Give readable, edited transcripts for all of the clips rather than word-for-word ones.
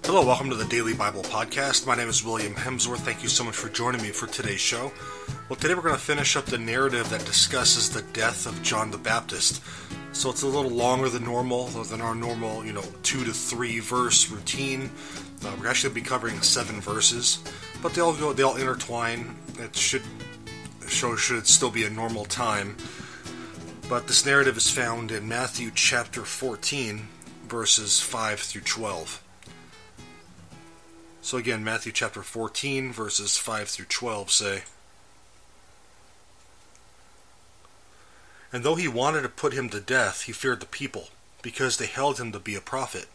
Hello, welcome to the Daily Bible Podcast. My name is William Hemsworth. Thank you so much for joining me for today's show. Well, today we're going to finish up the narrative that discusses the death of John the Baptist. So it's a little longer than normal, than our normal, 2 to 3 verse routine. We're actually going to be covering 7 verses, but they all intertwine. It should still be a normal time. But this narrative is found in Matthew chapter 14, verses 5 through 12. So again, Matthew chapter 14, verses 5 through 12 say, "And though he wanted to put him to death, he feared the people, because they held him to be a prophet.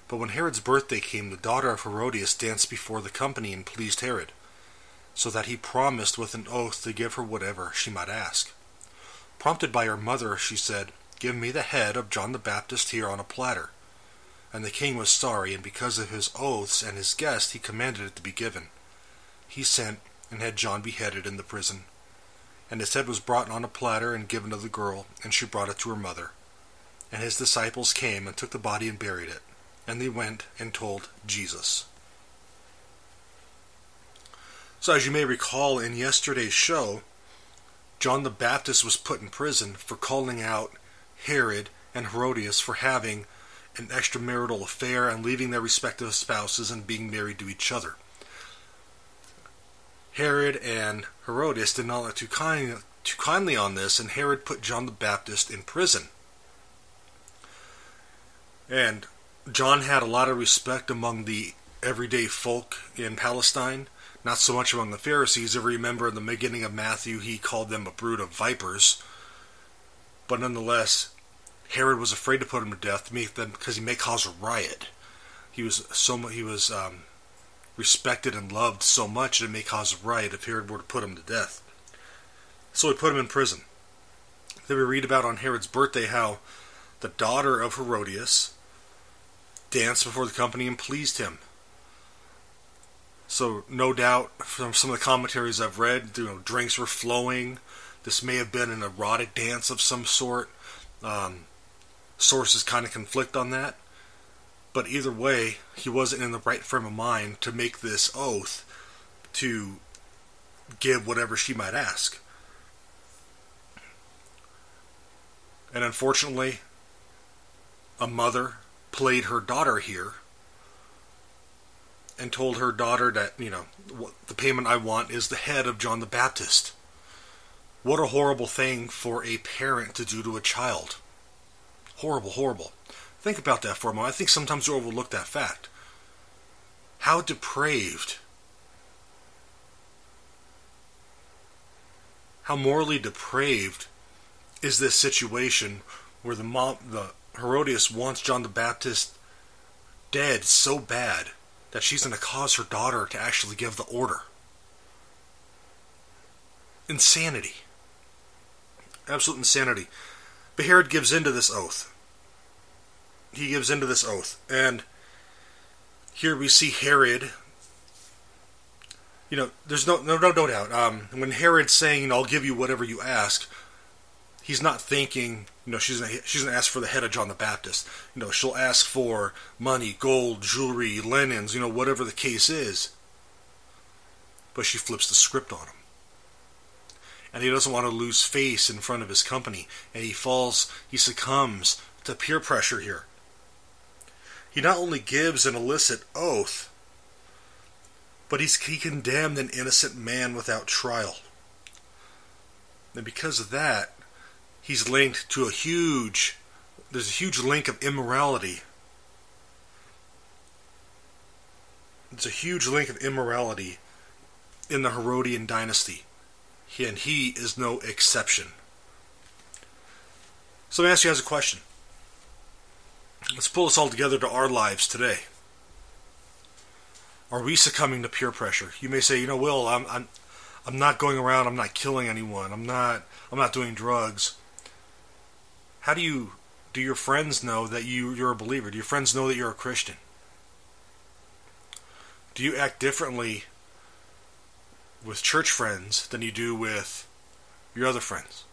But when Herod's birthday came, the daughter of Herodias danced before the company and pleased Herod, so that he promised with an oath to give her whatever she might ask. Prompted by her mother, she said, 'Give me the head of John the Baptist here on a platter.' And the king was sorry, and because of his oaths and his guest, he commanded it to be given. He sent and had John beheaded in the prison. And his head was brought on a platter and given to the girl, and she brought it to her mother. And his disciples came and took the body and buried it. And they went and told Jesus." So as you may recall in yesterday's show, John the Baptist was put in prison for calling out Herod and Herodias for having an extramarital affair and leaving their respective spouses and being married to each other. Herod and Herodias did not look too kindly on this, and Herod put John the Baptist in prison. And John had a lot of respect among the everyday folk in Palestine, not so much among the Pharisees. If you remember in the beginning of Matthew, he called them a brood of vipers. But nonetheless, Herod was afraid to put him to death because he may cause a riot. He was respected and loved so much that it may cause a riot if Herod were to put him to death. So he put him in prison. Then we read about on Herod's birthday how the daughter of Herodias danced before the company and pleased him. So no doubt from some of the commentaries I've read, drinks were flowing. This may have been an erotic dance of some sort. Sources kind of conflict on that. But either way, he wasn't in the right frame of mind to make this oath to give whatever she might ask. And unfortunately, a mother played her daughter here and told her daughter that, the payment I want is the head of John the Baptist. What a horrible thing for a parent to do to a child. Horrible, horrible. Think about that for a moment. I think sometimes we overlook that fact. How depraved, how morally depraved is this situation where the Herodias wants John the Baptist dead so bad that she's going to cause her daughter to actually give the order. Insanity. Absolute insanity. But Herod gives into this oath. He gives into this oath. And here we see Herod, there's no doubt. When Herod's saying, I'll give you whatever you ask, he's not thinking, she's going to ask for the head of John the Baptist. She'll ask for money, gold, jewelry, linens, whatever the case is. But she flips the script on him. And he doesn't want to lose face in front of his company. And he succumbs to peer pressure here. He not only gives an illicit oath, but he condemned an innocent man without trial. And because of that, he's linked to there's a huge link of immorality. It's a huge link of immorality in the Herodian dynasty. And he is no exception. So let me ask you guys a question. Let's pull this all together to our lives today. Are we succumbing to peer pressure? You may say, Will, I'm not going around, I'm not killing anyone, I'm not doing drugs. How do your friends know that you're a believer? Do your friends know that you're a Christian? Do you act differently with church friends than you do with your other friends?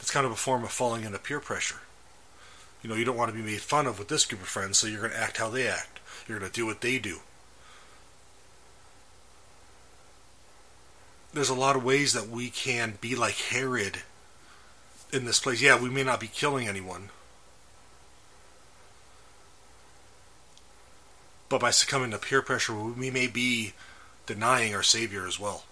It's kind of a form of falling into peer pressure. You don't want to be made fun of with this group of friends, so you're going to act how they act. You're going to do what they do. There's a lot of ways that we can be like Herod in this place. Yeah, we may not be killing anyone, but by succumbing to peer pressure, we may be denying our Savior as well.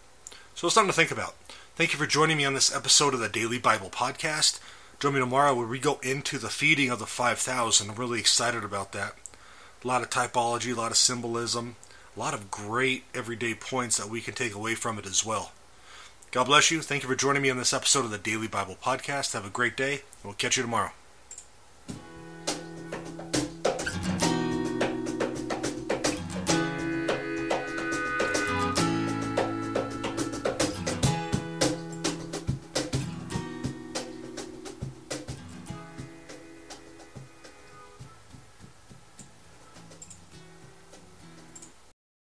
So it's something to think about. Thank you for joining me on this episode of the Daily Bible Podcast. Join me tomorrow where we go into the feeding of the 5,000. I'm really excited about that. A lot of typology, a lot of symbolism, a lot of great everyday points that we can take away from it as well. God bless you. Thank you for joining me on this episode of the Daily Bible Podcast. Have a great day, and we'll catch you tomorrow.